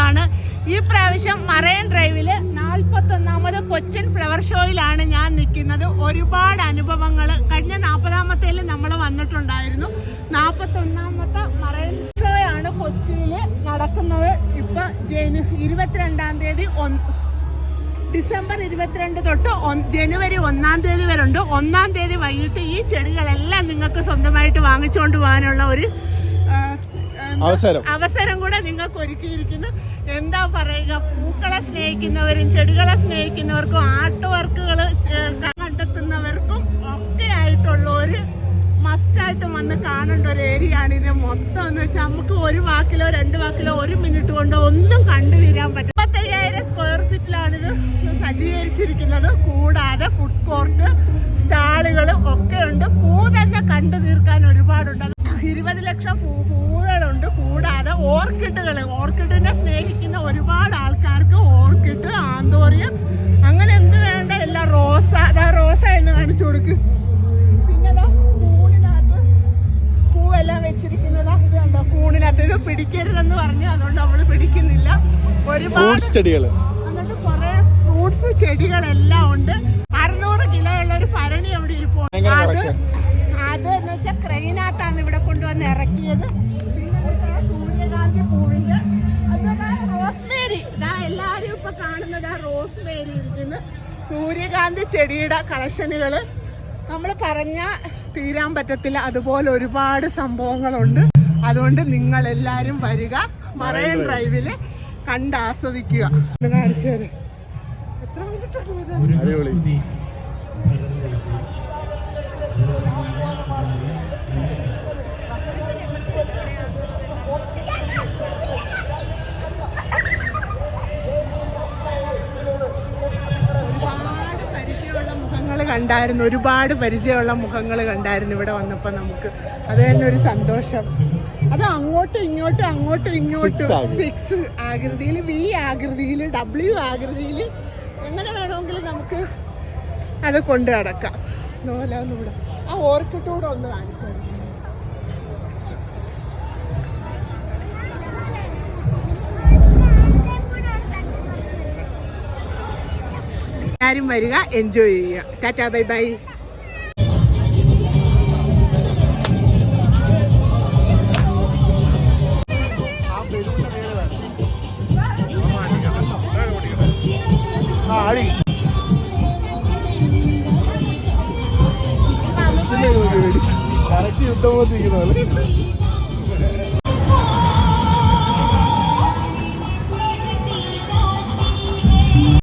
ചെയ്യുവാണ്. ഈ പ്രാവശ്യം മറൈൻ ഡ്രൈവില് 41ാമത് കൊച്ചിൻ ഫ്ലവർ ഷോയിലാണ് ഞാൻ നിൽക്കുന്നത്. ഒരുപാട് അനുഭവങ്ങൾ കഴിഞ്ഞ 40ാമത്തേൽ നമ്മൾ വന്നിട്ടുണ്ടായിരുന്നു. 41ാമത്തെ മറൈൻ ഷോ ആണ് കൊച്ചിയിൽ നടക്കുന്നത്. ഇപ്പൊ 22-ാം തീയതി ഡിസംബർ 22 തൊട്ട് ജനുവരി 1-ാം തീയതി വരെ ഉണ്ട്. 1-ാം തീയതി വൈകിട്ട് ഈ ചെടികളെല്ലാം നിങ്ങൾക്ക് സ്വന്തമായിട്ട് വാങ്ങിച്ചുകൊണ്ട് പോകാനുള്ള ഒരു അവസരം കൂടെ നിങ്ങൾക്ക് ഒരുക്കിയിരിക്കുന്നു. എന്താ പറയുക, പൂക്കളെ സ്നേഹിക്കുന്നവരും ചെടികളെ സ്നേഹിക്കുന്നവർക്കും ആർട്ട് വർക്കുകൾ കണ്ടെത്തുന്നവർക്കും ഒക്കെ ആയിട്ടുള്ള ഒരു മസ്റ്റായിട്ട് വന്ന് കാണേണ്ട ഒരു ഏരിയ ആണ് ഇത് മൊത്തം. എന്ന് വെച്ചാൽ നമുക്ക് ഒരു വാക്കിലോ 2 വാക്കിലോ 1 മിനിറ്റ് കൊണ്ടോ ഒന്നും കണ്ടു തീരാൻ പറ്റും. 35,000 സ്ക്വയർ ഫീറ്റിലാണിത് സജ്ജീകരിച്ചിരിക്കുന്നത്. കൂടാതെ ഫുഡ് കോർട്ട്, സ്റ്റാളുകൾ ഒക്കെ ഉണ്ട്. പൂ തന്നെ കണ്ടു തീർക്കാൻ ഒരുപാടുണ്ട്. 20 ലക്ഷം പൂവുകളുണ്ട്. കൂടാതെ ഓർക്കിഡിനെ സ്നേഹിക്കുന്ന ഒരുപാട് ആൾക്കാർക്ക് ഓർക്കിഡ്, ആന്തോറിയം, അങ്ങനെ എന്ത് വേണ്ട എല്ലാം. റോസ എന്ന് കാണിച്ചു കൊടുക്ക്. പിന്നെ കൂണിനകത്ത് പൂവെല്ലാം വെച്ചിരിക്കുന്നതാ. ഇത് കണ്ടോ, കൂണിനകത്ത്. ഇത് പിടിക്കരുതെന്ന് പറഞ്ഞു, അതുകൊണ്ട് നമ്മൾ പിടിക്കുന്നില്ല. ഒരുപാട് ചെടികൾ, എന്നിട്ട് കുറെ ഫ്രൂട്ട്സ് ചെടികളെല്ലാം ഉണ്ട്. 600 കിലോ ഉള്ള ഒരു ഭരണി അവിടെ ഇരിപ്പുണ്ട്. അത് എന്ന് വെച്ചാൽ ക്രെയിനകത്താണ് ഇവിടെ കൊണ്ടുവന്ന് ഇറക്കിയത്. പിന്നെ സൂര്യകാന്തി പൂവിന്റെ, അതുപോലെ റോസ്മേരി, എല്ലാരും ഇപ്പൊ കാണുന്നത് റോസ്മേരി ഇരിക്കുന്നു. സൂര്യകാന്തി ചെടിയുടെ കളക്ഷനുകൾ നമ്മൾ പറഞ്ഞാൽ തീരാൻ പറ്റത്തില്ല. അതുപോലെ ഒരുപാട് സംഭവങ്ങളുണ്ട്. അതുകൊണ്ട് നിങ്ങൾ എല്ലാരും വരിക, മറൈൻ ഡ്രൈവില് കണ്ടാസ്വദിക്കുക. കാണിച്ചു തരാം. എത്ര മിനിറ്റ് കണ്ടായിരുന്നു. ഒരുപാട് പരിചയമുള്ള മുഖങ്ങൾ കണ്ടായിരുന്നു ഇവിടെ വന്നപ്പോൾ നമുക്ക്. അത് തന്നെ ഒരു സന്തോഷം. അത് അങ്ങോട്ടും ഇങ്ങോട്ടും 6 ആകൃതിയിൽ, V ആകൃതിയിൽ, W ആകൃതിയിൽ, എങ്ങനെ വേണമെങ്കിലും നമുക്ക് അത് കൊണ്ടു നടക്കാം. അതുപോലെ ഒന്നുകൂടെ ആ ഓർക്കിഡ് കൂടെ ഒന്ന് കാണിച്ചു. എല്ലാവരും വരിക, എൻജോയ് ചെയ്യുക. Tata, bye bye. കറക്റ്റ് യുദ്ധം പോലെ